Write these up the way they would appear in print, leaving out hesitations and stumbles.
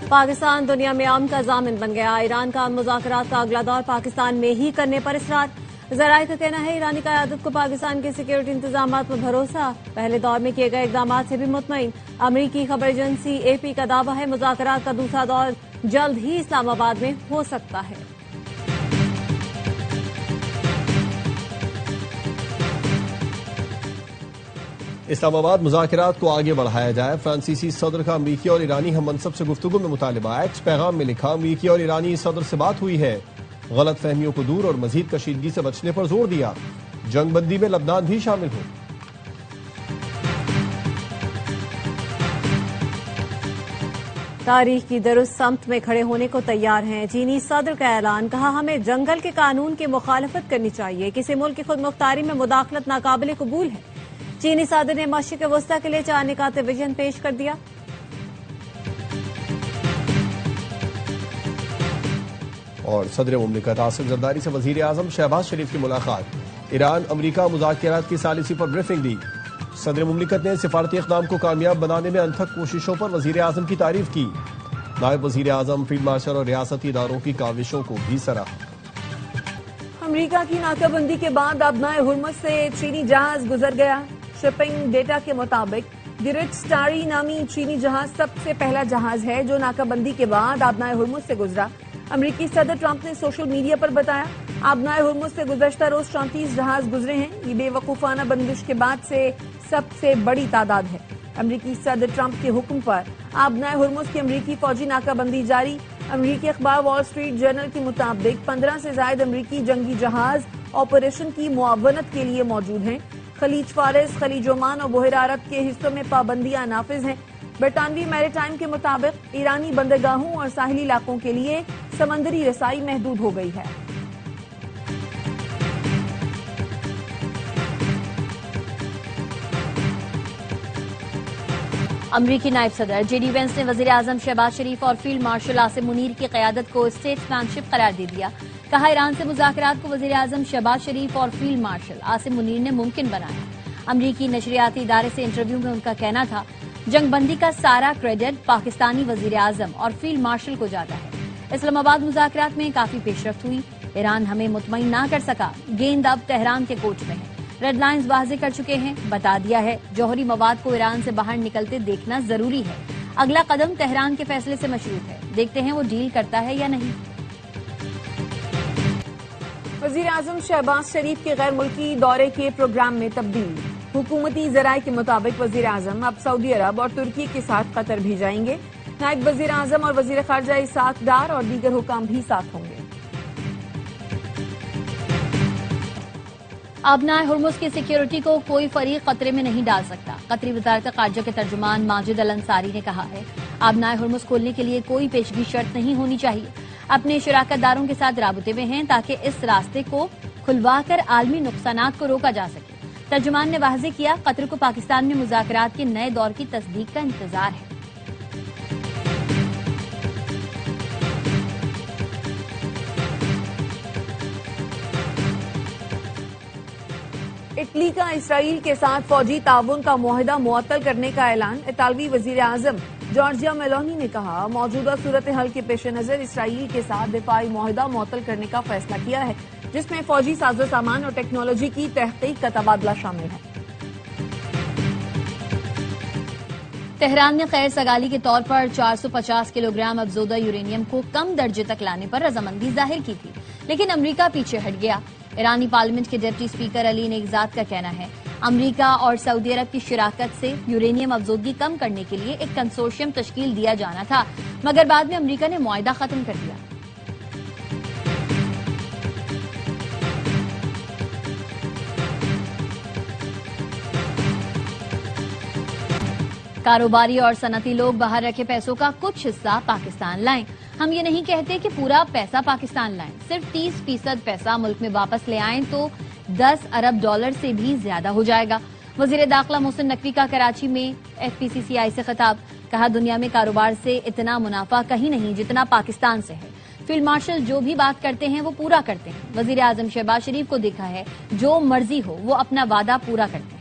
پاکستان دنیا میں امن کا ضامن بن گیا، ایران کا مذاکرات کا اگلا دور پاکستان میں ہی کرنے پر اصرار۔ ذرائع کا کہنا ہے ایرانی قیادت کو پاکستان کے سیکیورٹی انتظامات پر بھروسہ، پہلے دور میں کیے گئے اقدامات سے بھی مطمئن۔ امریکی خبر ایجنسی اے پی کا دعویٰ ہے مذاکرات کا دوسرا دور جلد ہی اسلام آباد میں ہو سکتا ہے۔ اسلام آباد مذاکرات کو آگے بڑھایا جائے، فرانسیسی صدر کا امریکی اور ایرانی ہم منصب سے گفتگو میں مطالبہ۔ ایکس پیغام میں لکھا امریکی اور ایرانی صدر سے بات ہوئی ہے، غلط فہمیوں کو دور اور مزید کشیدگی سے بچنے پر زور دیا، جنگ بندی میں لبنان بھی شامل ہو۔ تاریخ کی درست سمت میں کھڑے ہونے کو تیار ہیں، چینی صدر کا اعلان، کہا ہمیں جنگل کے قانون کی مخالفت کرنی چاہیے، کسی ملک کی خود مختاری میں مداخلت ناقابل قبول ہے۔ چینی صدر نے مشرق وسطی کے لیے 4 نکات ویژن پیش کر دیا۔ اور صدر مملکت آصف زرداری سے وزیر اعظم شہباز شریف کی ملاقات، ایران امریکہ مذاکرات کی ثالثی پر بریفنگ دی۔ صدر مملکت نے سفارتی اقدام کو کامیاب بنانے میں انتھک کوششوں پر وزیر اعظم کی تعریف کی، نائب وزیر اعظم فیلڈ مارشل اور ریاستی اداروں کی کاوشوں کو بھی سراہا۔ امریکہ کی ناکہ بندی کے بعد آبنائے ہرمز سے چینی جہاز گزر گیا۔ شپنگ ڈیٹا کے مطابق گریٹ سٹاری نامی چینی جہاز سب سے پہلا جہاز ہے جو ناکہ بندی کے بعد آبنائے ہرمز سے گزرا۔ امریکی صدر ٹرمپ نے سوشل میڈیا پر بتایا آبنائے ہرمز سے گزشتہ روز 34 جہاز گزرے ہیں، یہ بے وقوفانہ بندش کے بعد سے سب سے بڑی تعداد ہے۔ امریکی صدر ٹرمپ کے حکم پر آبنائے ہرمز کی امریکی فوجی ناکہ بندی جاری۔ امریکی اخبار وال اسٹریٹ جرنل کے مطابق 15 سے زائد امریکی جنگی جہاز آپریشن کی معاونت کے لیے موجود ہیں۔ خلیج فارس، خلیج عمان اور بحیرہ عرب کے حصوں میں پابندیاں نافذ ہیں۔ برطانوی میری ٹائم کے مطابق ایرانی بندرگاہوں اور ساحلی علاقوں کے لیے سمندری رسائی محدود ہو گئی ہے۔ امریکی نائب صدر جے ڈی وینس نے وزیر اعظم شہباز شریف اور فیلڈ مارشل آصم منیر کی قیادت کو اسٹیٹس مین شپ قرار دے دیا، کہا ایران سے مذاکرات کو وزیر اعظم شہباز شریف اور فیلڈ مارشل آصم منیر نے ممکن بنایا۔ امریکی نشریاتی ادارے سے انٹرویو میں ان کا کہنا تھا جنگ بندی کا سارا کریڈٹ پاکستانی وزیر اعظم اور فیلڈ مارشل کو جاتا ہے۔ اسلام آباد مذاکرات میں کافی پیش رفت ہوئی، ایران ہمیں مطمئن نہ کر سکا، گیند اب تہران کے کوچ میں ہے، ریڈ لائنز واضح کر چکے ہیں، بتا دیا ہے جوہری مواد کو ایران سے باہر نکلتے دیکھنا ضروری ہے، اگلا قدم تہران کے فیصلے سے مشروط ہے، دیکھتے ہیں وہ ڈیل کرتا ہے یا نہیں۔ وزیر اعظم شہباز شریف کے غیر ملکی دورے کے پروگرام میں تبدیلی، حکومتی ذرائع کے مطابق وزیر اعظم اب سعودی عرب اور ترکی کے ساتھ قطر بھی جائیں گے۔ نائب وزیر اعظم اور وزیر خارجہ اسحاق ڈار اور دیگر حکام بھی ساتھ ہوں گے۔ آبنائے ہرمز کی سیکیورٹی کو کوئی فریق خطرے میں نہیں ڈال سکتا، قطری وزارت خارجہ کے ترجمان ماجد الانصاری نے کہا ہے آبنائے ہرمز کھولنے کے لیے کوئی پیشگی شرط نہیں ہونی چاہیے، اپنے شراکت داروں کے ساتھ رابطے میں ہیں تاکہ اس راستے کو کھلوا کر عالمی نقصانات کو روکا جا سکے۔ ترجمان نے واضح کیا قطر کو پاکستان میں مذاکرات کے نئے دور کی تصدیق کا انتظار ہے۔ اٹلی کا اسرائیل کے ساتھ فوجی تعاون کا معاہدہ معطل کرنے کا اعلان، اطالوی وزیر اعظم جارجیا میلونی نے کہا موجودہ صورتحال کے پیش نظر اسرائیل کے ساتھ دفاعی معاہدہ معطل کرنے کا فیصلہ کیا ہے، جس میں فوجی ساز و سامان اور ٹیکنالوجی کی تحقیق کا تبادلہ شامل ہے۔ تہران نے خیر سگالی کے طور پر 450 کلو گرام افزودہ یورینیم کو کم درجے تک لانے پر رضامندی ظاہر کی تھی، لیکن امریکہ پیچھے ہٹ گیا۔ ایرانی پارلیمنٹ کے ڈپٹی اسپیکر علی نیگزاد کا کہنا ہے امریکہ اور سعودی عرب کی شراکت سے یورینیم افزودگی کم کرنے کے لیے ایک کنسورشیم تشکیل دیا جانا تھا، مگر بعد میں امریکہ نے معاہدہ ختم کر دیا۔ کاروباری اور صنعتی لوگ باہر رکھے پیسوں کا کچھ حصہ پاکستان لائیں، ہم یہ نہیں کہتے کہ پورا پیسہ پاکستان لائیں، صرف 30% پیسہ ملک میں واپس لے آئیں تو 10 ارب ڈالر سے بھی زیادہ ہو جائے گا۔ وزیر داخلہ محسن نقوی کا کراچی میں ایف پی سی سی آئی سے خطاب، کہا دنیا میں کاروبار سے اتنا منافع کہیں نہیں جتنا پاکستان سے ہے، فیلڈ مارشل جو بھی بات کرتے ہیں وہ پورا کرتے ہیں، وزیر اعظم شہباز شریف کو دیکھا ہے جو مرضی ہو وہ اپنا وعدہ پورا کرتے ہیں۔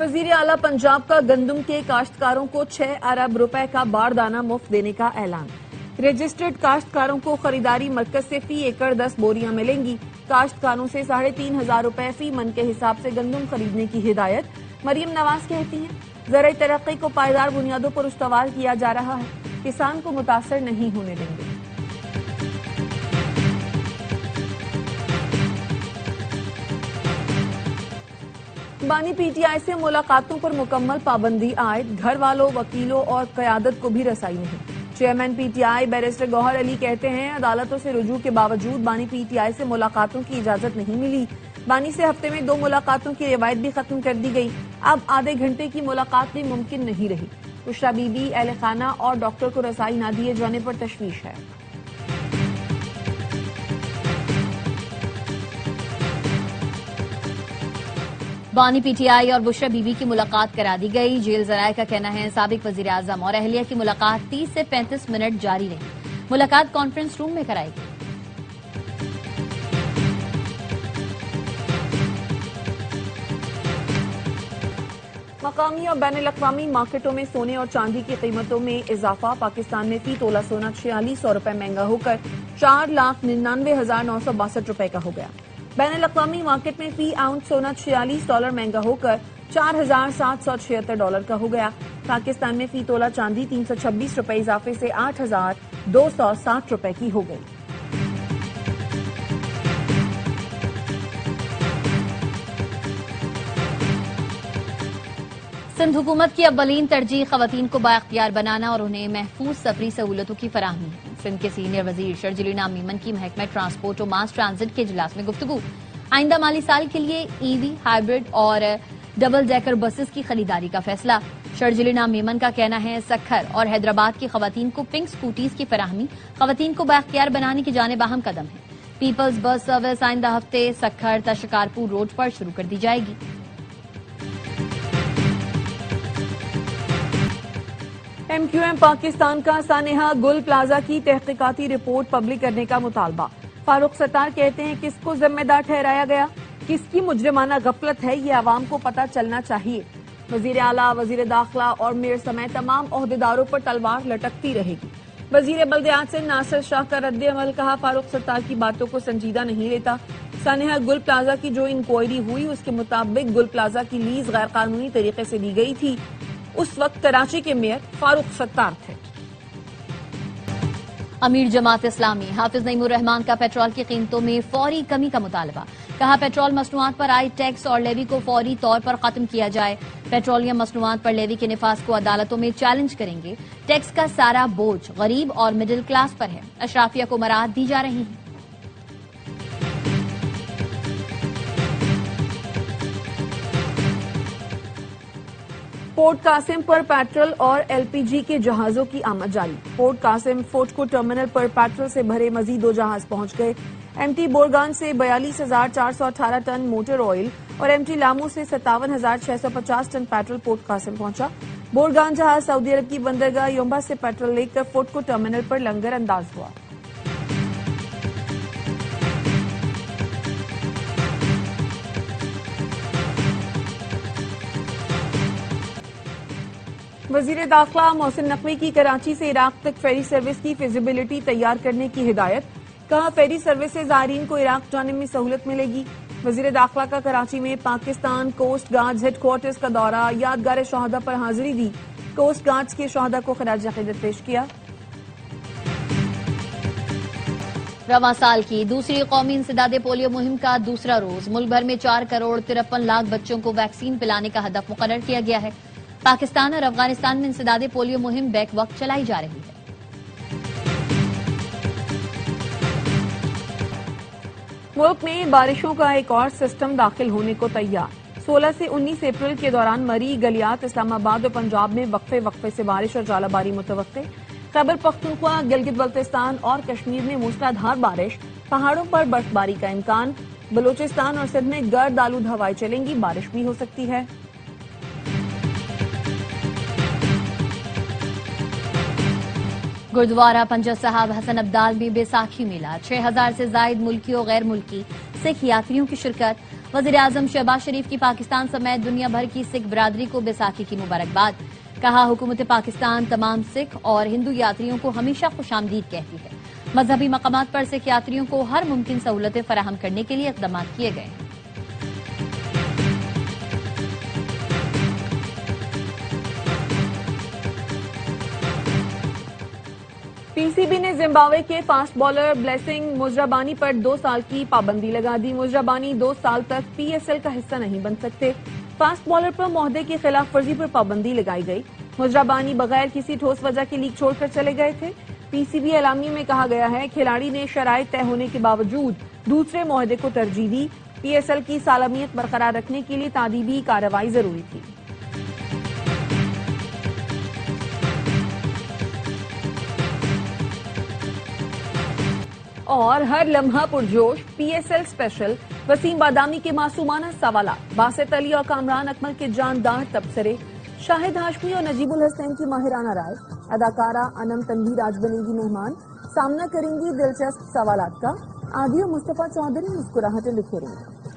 وزیر اعلیٰ پنجاب کا گندم کے کاشتکاروں کو 6 ارب روپے کا باردانہ مفت دینے کا اعلان۔ رجسٹرڈ کاشتکاروں کو خریداری مرکز سے فی ایکڑ 10 بوریاں ملیں گی۔ کاشتکاروں سے 3,500 روپے فی من کے حساب سے گندم خریدنے کی ہدایت۔ مریم نواز کہتی ہیں زرعی ترقی کو پائیدار بنیادوں پر استوار کیا جا رہا ہے، کسان کو متاثر نہیں ہونے دیں گے۔ بانی پی ٹی آئی سے ملاقاتوں پر مکمل پابندی عائد، گھر والوں، وکیلوں اور قیادت کو بھی رسائی نہیں۔ Chairman PTI barrister Gohar Ali کہتے ہیں عدالتوں سے رجوع کے باوجود بانی پی ٹی آئی سے ملاقاتوں کی اجازت نہیں ملی۔ بانی سے ہفتے میں 2 ملاقاتوں کی روایت بھی ختم کر دی گئی، اب آدھے گھنٹے کی ملاقات بھی ممکن نہیں رہی۔ بشریٰ بی بی، اہل خانہ اور ڈاکٹر کو رسائی نہ دیے جانے پر تشویش ہے۔ بانی پی ٹی آئی اور بشریٰ بی بی کی ملاقات کرا دی گئی۔ جیل ذرائع کا کہنا ہے سابق وزیر اعظم اور اہلیہ کی ملاقات 30 سے 35 منٹ جاری رہی۔ ملاقات کانفرنس روم میں کرائی گئی۔ مقامی اور بین الاقوامی مارکیٹوں میں سونے اور چاندی کی قیمتوں میں اضافہ۔ پاکستان میں فی تولہ سونا 4600 روپے مہنگا ہو کر 4,99,962 روپے کا ہو گیا۔ بین الاقوامی مارکیٹ میں فی آؤنس سونا $46 مہنگا ہو کر $4,776 کا ہو گیا۔ پاکستان میں فی تولہ چاندی 326 روپے اضافے سے 8,260 روپے کی ہو گئی۔ سندھ حکومت کی اولین ترجیح خواتین کو بااختیار بنانا اور انہیں محفوظ سفری سہولتوں کی فراہمی ہے۔ سندھ کے سینئر وزیر شرجیل میمن کی محکمہ ٹرانسپورٹ و ماس ٹرانزٹ کے اجلاس میں گفتگو۔ آئندہ مالی سال کے لیے ای وی، ہائیبرڈ اور ڈبل ڈیکر بسز کی خریداری کا فیصلہ۔ شرجیل میمن کا کہنا ہے سکھر اور حیدرآباد کی خواتین کو پنک سکوٹیز کی فراہمی خواتین کو بااختیار بنانے کی جانب اہم قدم ہے۔ پیپلز بس سروس آئندہ ہفتے سکھر تا شکارپور روڈ پر شروع کر دی جائے گی۔ ایم کیو ایم پاکستان کا سانحہ گل پلازا کی تحقیقاتی رپورٹ پبلک کرنے کا مطالبہ۔ فاروق ستار کہتے ہیں کس کو ذمہ دار ٹھہرایا گیا، کس کی مجرمانہ غفلت ہے، یہ عوام کو پتہ چلنا چاہیے۔ وزیر اعلیٰ، وزیر داخلہ اور میئر سمیت تمام عہدیداروں پر تلوار لٹکتی رہے گی۔ وزیر بلدیات سے ناصر شاہ کا رد عمل، کہا فاروق ستار کی باتوں کو سنجیدہ نہیں لیتا۔ سانحہ گل پلازا کی جو انکوائری ہوئی اس کے مطابق گل پلازا کی لیز غیر قانونی طریقے سے دی گئی تھی۔ اس وقت کراچی کے میئر فاروق ستار تھے۔ امیر جماعت اسلامی حافظ نعیم الرحمان کا پیٹرول کی قیمتوں میں فوری کمی کا مطالبہ، کہا پیٹرول مصنوعات پر عائد ٹیکس اور لیوی کو فوری طور پر ختم کیا جائے۔ پیٹرولیم مصنوعات پر لیوی کے نفاذ کو عدالتوں میں چیلنج کریں گے۔ ٹیکس کا سارا بوجھ غریب اور مڈل کلاس پر ہے، اشرافیہ کو مراعات دی جا رہی ہیں۔ پورٹ قاسم پر پیٹرول اور ایل پی جی کے جہازوں کی آمد جاری۔ پورٹ قاسم فوٹکو ٹرمینل پر پیٹرول سے بھرے مزید 2 جہاز پہنچ گئے۔ ایم ٹی بورگان سے 42,418 ٹن موٹر آئل اور ایم ٹی لامو سے 57,650 ٹن پیٹرول پورٹ قاسم پہنچا۔ بورگان جہاز سعودی عرب کی بندرگاہ یمبا سے پیٹرول لے کر فوٹکو ٹرمینل پر لنگر انداز ہوا۔ وزیر داخلہ محسن نقوی کی کراچی سے عراق تک فیری سروس کی فیزیبلٹی تیار کرنے کی ہدایت، کہا فیری سروس سے زائرین کو عراق جانے میں سہولت ملے گی۔ وزیر داخلہ کا کراچی میں پاکستان کوسٹ گارڈز ہیڈ کوارٹرز کا دورہ، یادگار شہداء پر حاضری دی، کوسٹ گارڈز کے شہداء کو خراج عقیدت پیش کیا۔ رواں سال کی دوسری قومی انسداد پولیو مہم کا دوسرا روز، ملک بھر میں 4,53,00,000 بچوں کو ویکسین پلانے کا ہدف مقرر کیا گیا ہے۔ پاکستان اور افغانستان میں انسداد پولیو مہم بیک وقت چلائی جا رہی ہے۔ ملک میں بارشوں کا ایک اور سسٹم داخل ہونے کو تیار۔ 16 سے 19 اپریل کے دوران مری، گلیات، اسلام آباد اور پنجاب میں وقفے سے بارش اور ژالہ باری متوقع۔ خیبر پختونخوا، گلگت بلتستان اور کشمیر میں موسلادھار بارش، پہاڑوں پر برف باری کا امکان۔ بلوچستان اور سندھ میں گرد آلود ہوائیں چلیں گی، بارش بھی ہو سکتی ہے۔ گردوارہ پنجہ صاحب حسن عبدال میں بیساکھی میلہ، 6,000 سے زائد ملکی و غیر ملکی سکھ یاتریوں کی شرکت۔ وزیر اعظم شہباز شریف کی پاکستان سمیت دنیا بھر کی سکھ برادری کو بیساکھی کی مبارکباد. کہا حکومت پاکستان تمام سکھ اور ہندو یاتریوں کو ہمیشہ خوش آمدید کہتی ہے. مذہبی مقامات پر سکھ یاتریوں کو ہر ممکن سہولتیں فراہم کرنے کے لیے اقدامات کیے گئے ہیں. پی سی بی نے زمبابوے کے فاسٹ بالر بلیسنگ مجربانی پر 2 سال کی پابندی لگا دی. مجربانی 2 سال تک پی ایس ایل کا حصہ نہیں بن سکتے. فاسٹ بالر پر معاہدے کی خلاف ورزی پر پابندی لگائی گئی. مجربانی بغیر کسی ٹھوس وجہ کے لیگ چھوڑ کر چلے گئے تھے. پی سی بی اعلامیے میں کہا گیا ہے کھلاڑی نے شرائط طے ہونے کے باوجود دوسرے معاہدے کو ترجیح دی. پی ایس ایل کی سالمیت برقرار رکھنے کے لیے تعدیبی کارروائی ضروری تھی. اور ہر لمحہ پرجوش PSL special Waseem Badami کے معصومانہ سوالات، باسط علی اور کامران اکمل کے جاندار تبصرے، شاہد ہاشمی اور نجیب الحسین کی ماہرانہ رائے، اداکارہ انم تنویر آج بنے گی مہمان، سامنا کریں گی دلچسپ سوالات کا. عادی اور مصطفیٰ چودھری مسکراہٹیں لکھے رہیں گے.